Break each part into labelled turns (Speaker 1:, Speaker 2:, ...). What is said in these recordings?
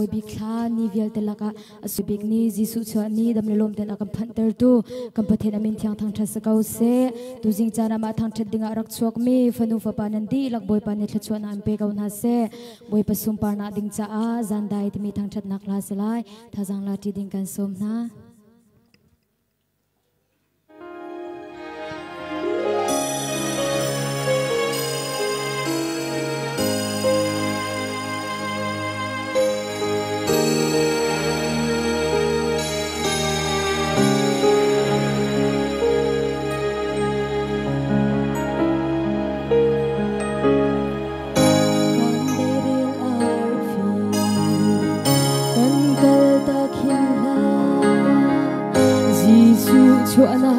Speaker 1: big kha ni vial telaka asubik ni jisu chwa ni dam lelom ten akam phanter tu kampathen amin thiang thang tha sakau se tu jing chana ma thang that dinga rak chok mi fanu fa panandi lak boy pan thla chwa na ampe kau na se boy pasum parna ding cha a zandai ti mi thang that nak la selai thajang la ti ding kan som na chuana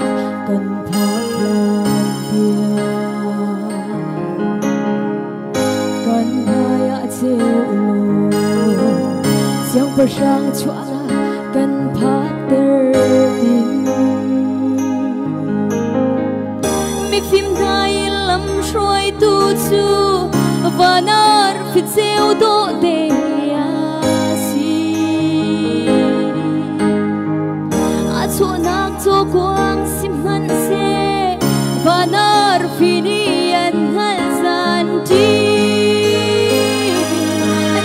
Speaker 1: kan phak lan dia kan haya cheu siang per sang chuana kan phak ter din mi phim dai lam roi tu chu vanar fi cheu do de cho quang sim han se vanar finian hal san ti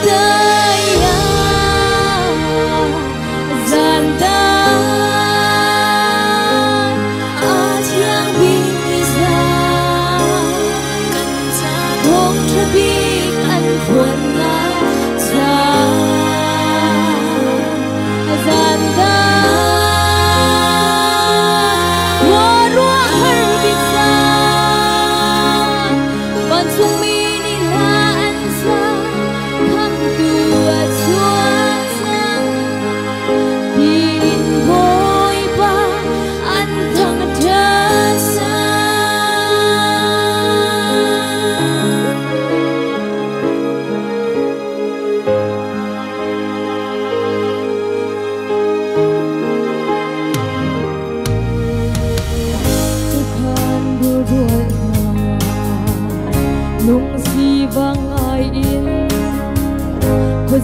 Speaker 1: daya zanda ajiang bisa thong trabik an khuan na cha zanda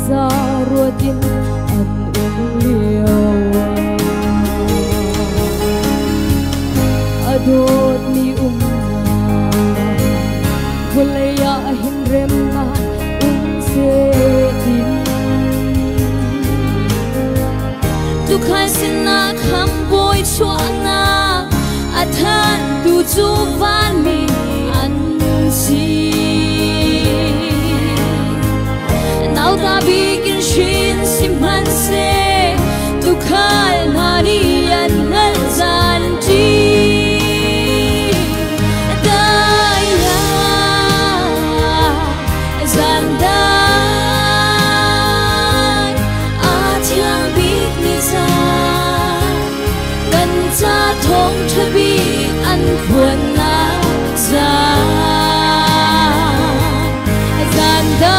Speaker 1: za ruatin an liao adot ni volaya hinrem na se din tu khai sin na kham boy chwana athan tu chu van mi an si now ta bigin shin simhan se tu khal nani an hal zan ti daya zanda atyang big ni za kan cha thong thabi an khwan na za zanda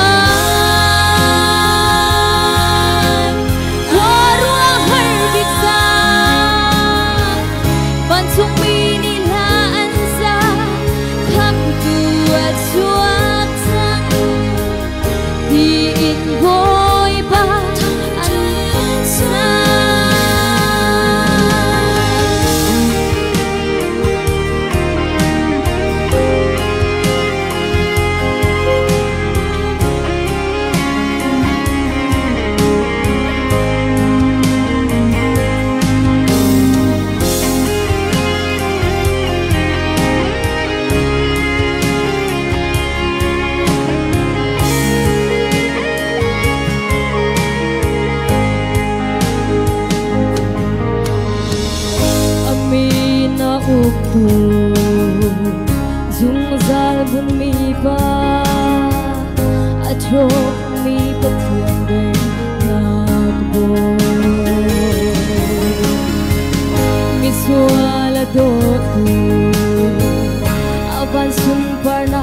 Speaker 1: dung zal bun mi ba athok mi pathian de nak bo mi suala do tu avan sun parna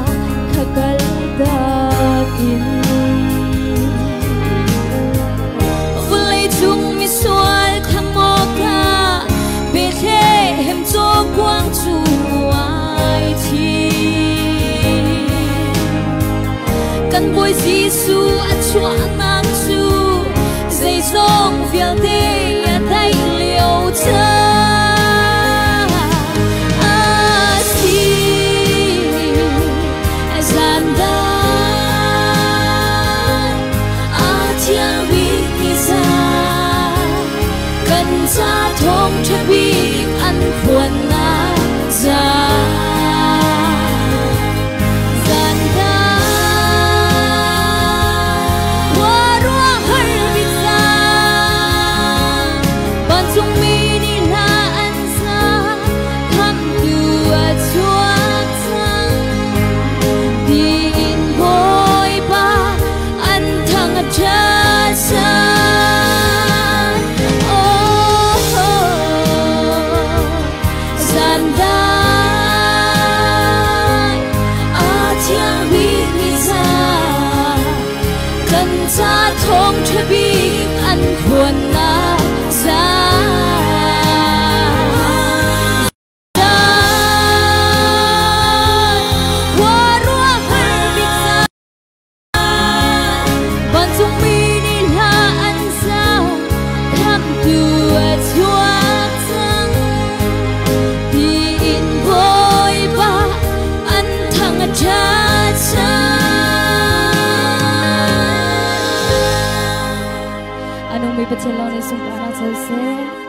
Speaker 1: khakal dak in vulai chung mi sual khamoka be the hem cho quang chu kan boy Giêsu a chua nang chu 了的也带留着。Sa thong chabi an khuan na za zan da wa rua har bi sa ban chung mi ni la an sa tham tu a chua chang di in boy ba an thang a cha sa sa thong chabi an khuan na za wa rua har bi sa ban chung mi ni la an sa tham tu a chua chang di in boy ba an thang a cha cha anong may patselong na isang parang sa